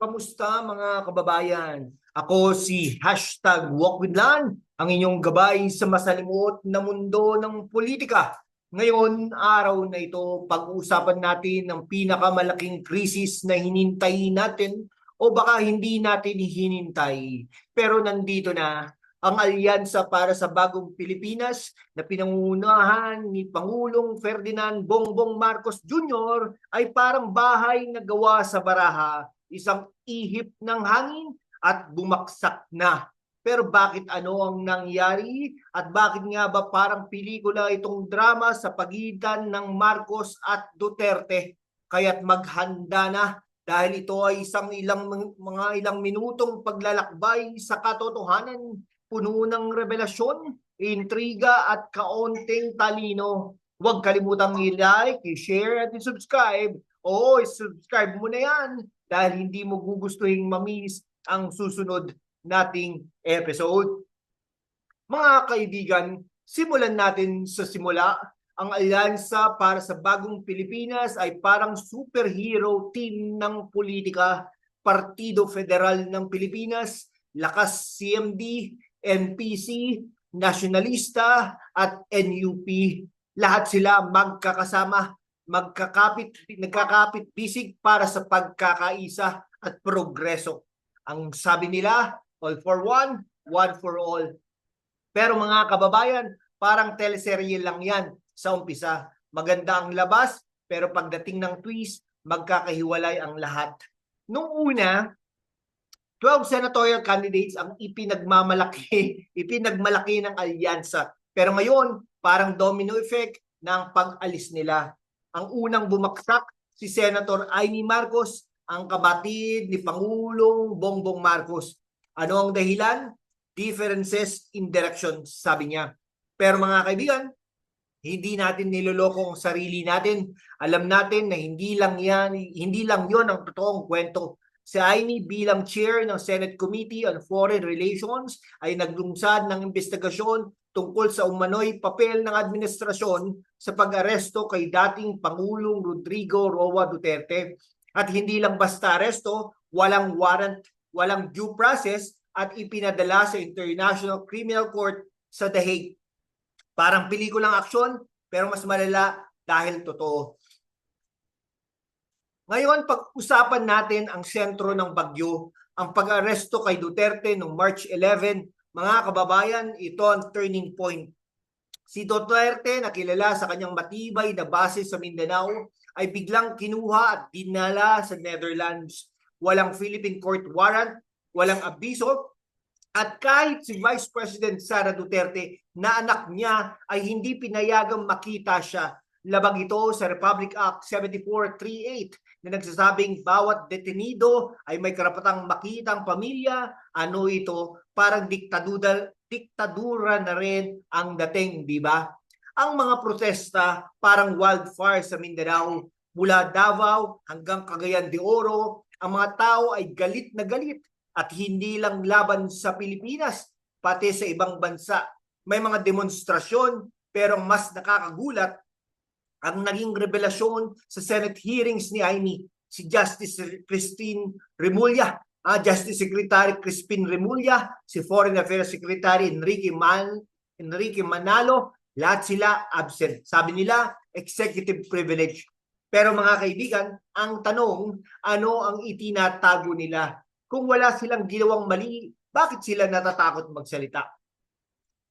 Kamusta mga kababayan? Ako si #WalkWithLan, ang inyong gabay sa masalimuot na mundo ng politika. Ngayon, araw na ito, pag-uusapan natin ang pinakamalaking krisis na hinintay natin o baka hindi natin hinintay. Pero nandito na ang Alyansa para sa Bagong Pilipinas na pinangungunahan ni Pangulong Ferdinand Bongbong Marcos Jr. ay parang bahay na gawa sa baraha, isang ihip ng hangin at bumaksak na. Pero bakit ano ang nangyari at bakit nga ba parang pelikula itong drama sa pagitan ng Marcos at Duterte? Kaya't maghanda na dahil ito ay ilang minutong paglalakbay sa katotohanan, puno ng revelasyon, intriga at kaunting talino. Huwag kalimutang i-like, i-share at i-subscribe. Oo, i-subscribe mo na yan dahil hindi mo gugustuhin mamiss ang susunod nating episode. Mga kaibigan, simulan natin sa simula. Ang Alyansa para sa Bagong Pilipinas ay parang superhero team ng politika, Partido Federal ng Pilipinas, Lakas CMD, NPC, Nasyonalista at NUP. Lahat sila magkakasama, nagkakapit-bisig para sa pagkakaisa at progreso. Ang sabi nila, all for one, one for all. Pero mga kababayan, parang teleserye lang yan sa umpisa. Maganda ang labas, pero pagdating ng twist, magkakahiwalay ang lahat. Nung una, 12 senatorial candidates ang ipinagmalaki ng alyansa. Pero ngayon, parang domino effect ng pag-alis nila. Ang unang bumaksak, si Senator Amy Marcos, ang kapatid ni Pangulong Bongbong Marcos. Ano ang dahilan? Differences in direction, sabi niya. Pero mga kaibigan, hindi natin niloloko ang sarili natin. Alam natin na hindi lang yon ang totoong kwento. Si Amy bilang chair ng Senate Committee on Foreign Relations ay naglungsad ng investigasyon tungkol sa umano'y papel ng administrasyon sa pag-aresto kay dating Pangulong Rodrigo Roa Duterte. At hindi lang basta aresto, walang warrant, walang due process at ipinadala sa International Criminal Court sa The Hague. Parang pelikulang aksyon pero mas malala dahil totoo. Ngayon, pag-usapan natin ang sentro ng bagyo, ang pag-aresto kay Duterte noong March 11. Mga kababayan, ito ang turning point. Si Duterte, na kilala sa kanyang matibay na base sa Mindanao, ay biglang kinuha at dinala sa Netherlands. Walang Philippine court warrant, walang abiso, at kahit si Vice President Sara Duterte na anak niya ay hindi pinayagang makita siya. Labag ito sa Republic Act 7438 na nagsasabing bawat detenido ay may karapatang makita ang pamilya. Ano ito? Parang diktadura na rin ang dating, di ba? Ang mga protesta parang wildfire sa Mindanao, mula Davao hanggang Cagayan de Oro. Ang mga tao ay galit na galit at hindi lang laban sa Pilipinas, pati sa ibang bansa. May mga demonstrasyon, pero mas nakakagulat ang naging revelasyon sa Senate hearings ni Amy, si Justice Secretary Crispin Remulla, si Foreign Affairs Secretary Enrique Manalo, lahat sila absent. Sabi nila, executive privilege. Pero mga kaibigan, ang tanong, ano ang itinatago nila? Kung wala silang ginawang mali, bakit sila natatakot magsalita?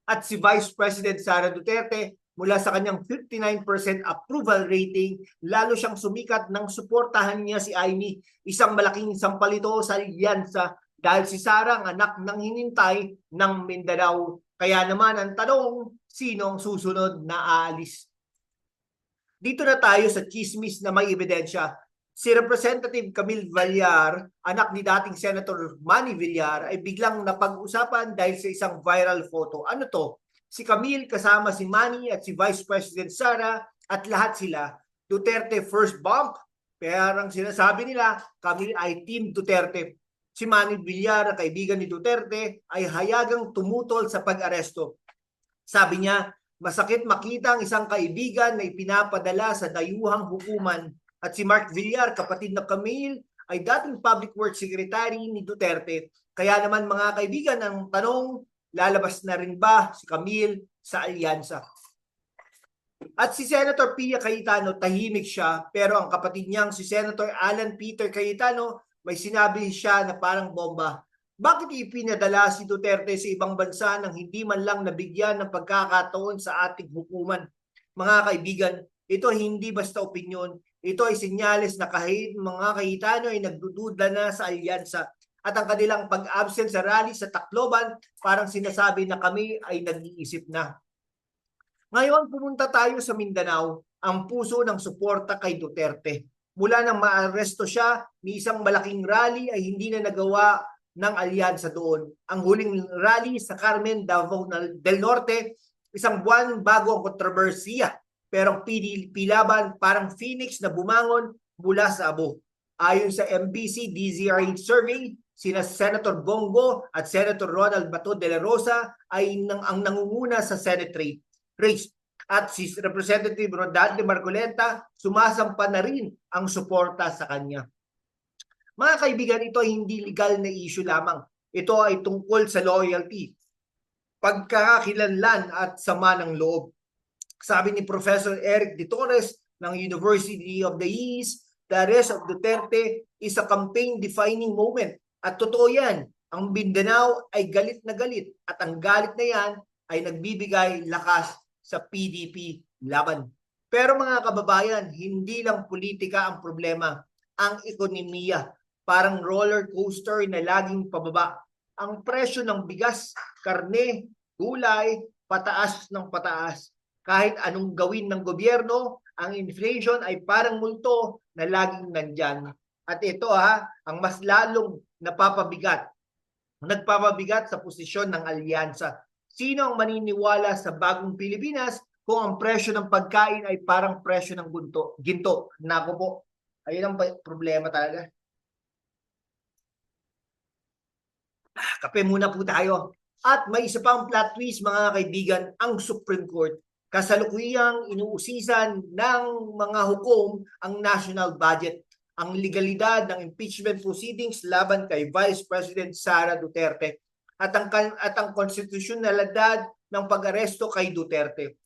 At si Vice President Sara Duterte, mula sa kanyang 59% approval rating, lalo siyang sumikat nang suportahan niya si Amy. Isang malaking sampalito sa alyansa dahil si Sara ang anak ng hinintay ng Mindanao. Kaya naman ang tanong, sino ang susunod na aalis? Dito na tayo sa chismis na may ebidensya. Si Representative Camille Villar, anak ni dating Senator Manny Villar, ay biglang napag-usapan dahil sa isang viral photo. Ano to? Si Camille kasama si Manny at si Vice President Sara at lahat sila Duterte first bump. Parang sinasabi nila, Camille ay Team Duterte. Si Manny Villar, kaibigan ni Duterte, ay hayagang tumutol sa pag-aresto. Sabi niya, masakit makita ang isang kaibigan na ipinapadala sa dayuhang hukuman. At si Mark Villar, kapatid na Camille, ay dating Public Works Secretary ni Duterte. Kaya naman mga kaibigan, ang tanong, lalabas na rin ba si Camille sa alyansa? At si Senator Pia Cayetano, tahimik siya, pero ang kapatid niyang si Senator Alan Peter Cayetano, may sinabi siya na parang bomba. Bakit ipinadala si Duterte sa ibang bansa nang hindi man lang nabigyan ng pagkakataon sa ating hukuman? Mga kaibigan, ito hindi basta opinyon. Ito ay senyales na kahit mga Cayetano ay nagdududa na sa alyansa at ang kanilang pag-absent sa rally sa Tacloban, parang sinasabi na kami ay nag-iisip na. Ngayon, pumunta tayo sa Mindanao, ang puso ng suporta kay Duterte. Mula nang maaresto siya, ni isang malaking rally ay hindi na nagawa ng alyansa doon. Ang huling rally sa Carmen, Davao del Norte, isang buwan bago ang kontrobersiya. Pero ang PDP laban parang phoenix na bumangon mula sa abo. Ayon sa MBC DZRH survey, sina Senator Bongo at Senator Ronald Bato de la Rosa ay ang nangunguna sa Senate race. At si Representative Rodante Marcoleta, sumasampa na rin ang suporta sa kanya. Mga kaibigan, ito ay hindi legal na issue lamang. Ito ay tungkol sa loyalty, pagkakakilanlan at sama ng loob. Sabi ni Professor Eric De Torres ng University of the East, the arrest of Duterte is a campaign-defining moment. At totoo yan, ang Mindanao ay galit na galit at ang galit na yan ay nagbibigay lakas sa PDP laban. Pero mga kababayan, hindi lang politika ang problema, ang ekonomiya. Parang roller coaster na laging pababa. Ang presyo ng bigas, karne, gulay, pataas ng pataas. Kahit anong gawin ng gobyerno, ang inflation ay parang multo na laging nandyan. At ito ang mas lalong nagpapabigat sa posisyon ng alyansa. Sino ang maniniwala sa bagong Pilipinas kung ang presyo ng pagkain ay parang presyo ng ginto? Nako po, ayun ang problema talaga. Kape muna po tayo. At may isa pang plot twist mga kaibigan, ang Supreme Court. Kasalukuyang inuusisan ng mga hukom ang national budget, ang legalidad ng impeachment proceedings laban kay Vice President Sara Duterte at ang konstitusyonalidad ng pag-aresto kay Duterte.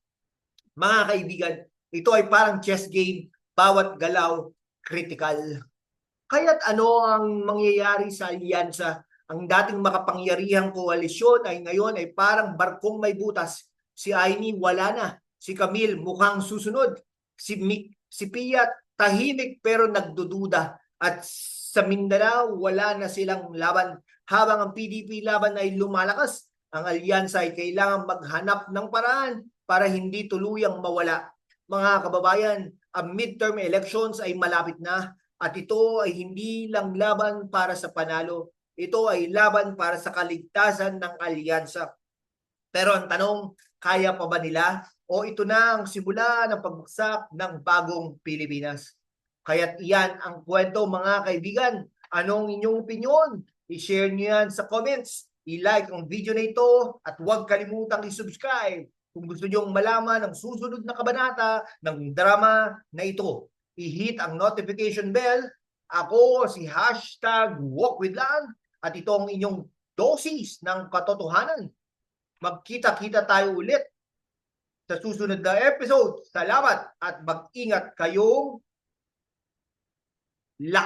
Mga kaibigan, ito ay parang chess game, bawat galaw critical. Kaya't ano ang mangyayari sa alyansa? Ang dating makapangyarihang koalisyon ay ngayon ay parang barkong may butas. Si Aimee wala na. Si Camille mukhang susunod. Si Pia tahimik pero nagdududa. At sa Mindanao wala na silang laban. Habang ang PDP laban ay lumalakas, ang alyansa ay kailangan maghanap ng paraan para hindi tuluyang mawala. Mga kababayan, ang midterm elections ay malapit na at ito ay hindi lang laban para sa panalo. Ito ay laban para sa kaligtasan ng alyansa. Pero ang tanong, kaya pa ba nila? O ito na ang simula ng pagbagsak ng bagong Pilipinas? Kaya't iyan ang kwento mga kaibigan. Anong inyong opinion? I-share nyo yan sa comments. I-like ang video na ito at huwag kalimutang i-subscribe kung gusto nyong malaman ang susunod na kabanata ng drama na ito. I-hit ang notification bell. Ako si #WalkWithLan at ito ang inyong dosis ng katotohanan. Magkita-kita tayo ulit sa susunod na episode. Salamat at mag-ingat kayong lahat.